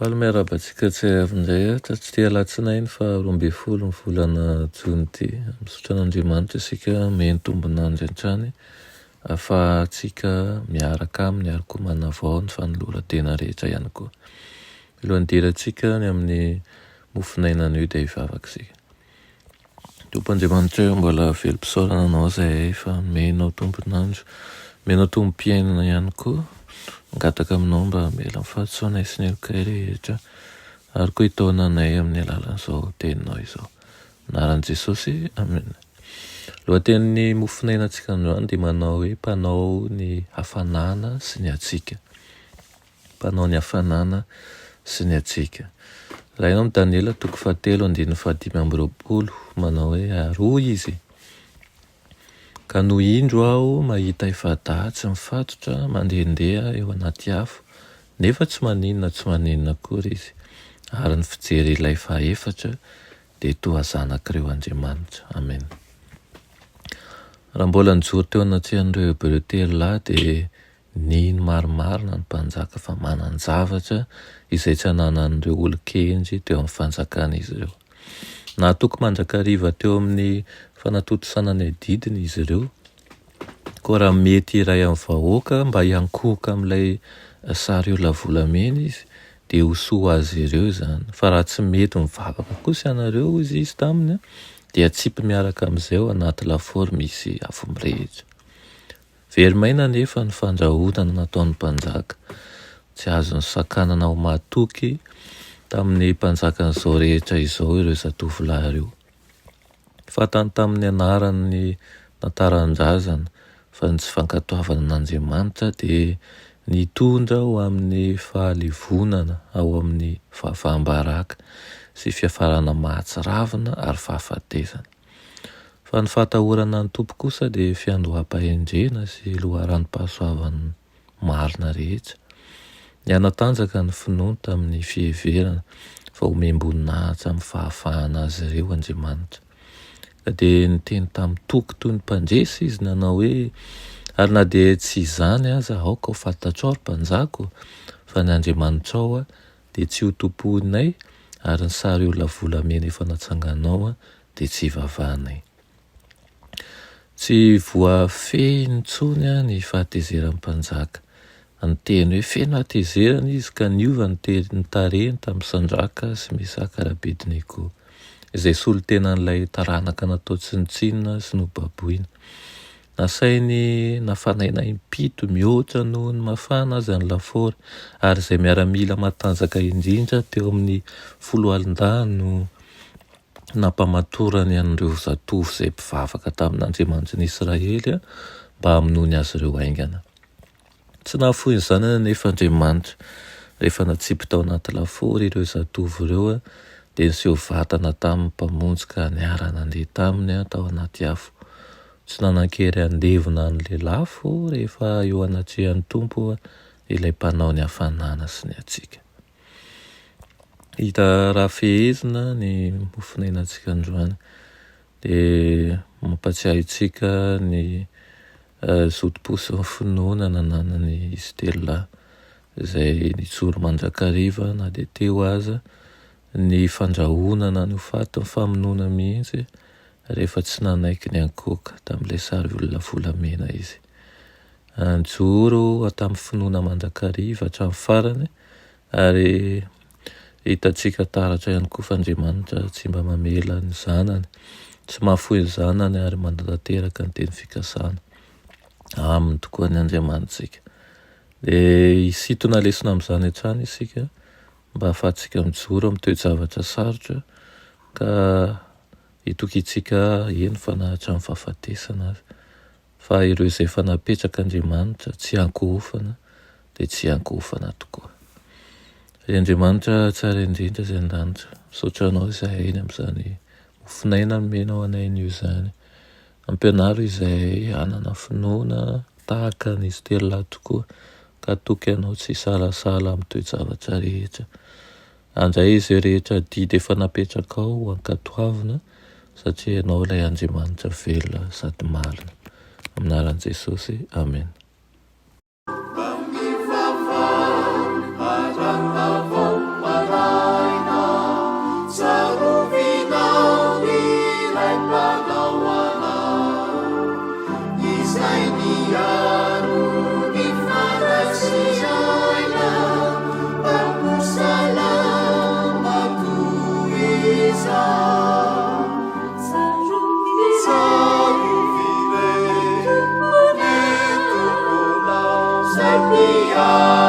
Faly miarabantsika tsy avindray tsy tia alatsinainy fa 12 ny volana Jona ity. Misaotra an'Andriamanitra isika meno tombonandry hatrany ahafahantsika miaraka aminy ary koa manavao ny fanoloran-tena rehetra ihany koa. Milohan'ny dirantsika ny amin'ny mofonainana io dia hivavaka isika. Tompo-Andriamanitra io mbola velom-pisaorana anao izay efa menao tombonandro, menao tombo-piainana ihany koa. Ngataka aminao mba mila mifahatsoanay sy ny elokay rehetra ary koa hitaonanay amin'ny alalan'izao teninao izao. Anaran'i Jesosy, amen. Lohatenin'ny mofonainantsika androany dia manao hoe mpanao ny hafanana sy ny hatsika. Mpanao ny hafanana sy ny hatsika. Raha ianao amin'ny Daniela 7:5-20 manao hoe aroa izy. Ka no indro aho mahita efa dahatsy mifatotra mandehandeha eo anaty afo, nefa tsy maninona akory izy. Ary ny fijery ilay fahaefatra dia toa zanak'ireo Andriamanitra. Amen. Raha mbola nijoro teo anaty an'ireo Hebreo telo lahy dia nino marimarina ny mpanjaka fa manan-javatra izay tsy hananan'ireo olon-kendry teo amin'ny fanjakan'izy ireo. Nahatoky mandrakariva teo amin'ny fanatotosana ny didiny izy ireo. Koa raha mety iray amin'ny vahoaka mba hiankohoka amin'ilay sary olona volamena izy dia hosoa azy ireo izany. Fa raha tsy mety mivavaka kosa ianareo izy taminy dia tsipy miaraka amin'izay ao anaty lafaoro misy afo mirehitra. Verimaina nefa ny fandrahodana nataon'ny mpanjaka. Tsy azony sakanana ho mahatoky tamin'ny mpanjakan'izao rehetra izao ireo zatovolahy ireo. Fantany tamin'ny anaran'ny tantaran-drazana fa ny tsy fankatoavana an'Andriamanitra dia nitondra ho amin'ny fahalivonana ao amin'ny fahafahambaraka sy fiafarana mahatsiravina ary fahafatesana. Fa ny fahatahorana ny Tompo kosa dia fiandoham-pahendrena sy loharanom-pahasoavan'ny marina rehetra. Ny anatanjaka ny finoany tamin'ny fiheverana fa omem-boninahitra amin'ny fahafahana azy ireo Andriamanitra. Dia niteny tamin'ny toko toy ny mpandresy izy nanao hoe ary na dia tsy izany aza aoka ho fantatrao ary mpanjako fa ny Andriamanitra ao dia tsy ho topoinay ary ny sary olona volamena efa natsanganao dia tsy hivavahanay. Tsy voafehiny intsony ny fahatezeran'ny mpanjaka. Ny teny hoe feno hahatezerana izy ka niova ny tarehiny tamin'ny Sandraka sy Mesaka ary Abednego izay solotenan'ilay taranaka natao tsinontsinona sy nobaboina. Nasainy nafanaina impito mihoatra noho ny mafana azy ny lafaoro ary izay miaramila matanjaka indrindra teo amin'ny 10 alin-dany no nampamatorany an'ireo zatovo izay mpivavaka tamin'Andriamanitra ny Israely mba hamonoany azy ireo haingana. Tsy nahafoy izany anefa Andriamanitra rehefa natsipy tao anaty lafaoro ireo zatovo ireo dia niseho vatana tamin'ny mpamonjy ka niara nandeha taminy tao anaty afo. Tsy nanan-kery andevona an'ilay lafo rehefa eo anatrehan'ny Tompo ilay mpanao ny hafanana sy ny hatsika. Hita raha fehezina ny mofonainantsika androany dia mampatsiahy itsika ny zotim-posy ny finoana nananany izy telo lahy izay nijoro mandrakariva na dia teo aza ny fandrahonana ny ho faty ny famonoana mihitsy rehefa tsy nanaiky ny ankohoka tamin'ilay sary olona volamena izy. Nijoro tamin'ny finoana mandrakariva hatramin'ny farany ary hitantsika taratra ihany koa fa Andriamanitra tsy mba mamela ny zanany, tsy mahafoy ny zanany ary manantanteraka ny teny fikasana. Aminy tokoa ny Andriamanitsika. Dia hisintona lesona amin'izany hatrany isika mba ahafahantsika mijoro amin'ny toe-javatra sarotra ka hitokitsika eny fa na hatramin'ny fahafatesana azy. Fa ireo izay efa napetraka Andriamanitra tsy hankohofana dia tsy hankohofana tokoa. Andriamanitra tsara indrindra izay an-danitra, misaotra anao izahay eny amin'izany mofinaina nomenao anay io izany. Ampianaro izay hanana finoana tahaka n'izy telo lahy tokoa ka toky ianao tsy salasala amin'ny toe-javatra rehetra. Andray izay rehetra didy efa napetraka ao ankatoavina satria ianao ilay Andriamanitra velona sady marina. Aminaran'i Jesosy, amen. Savior.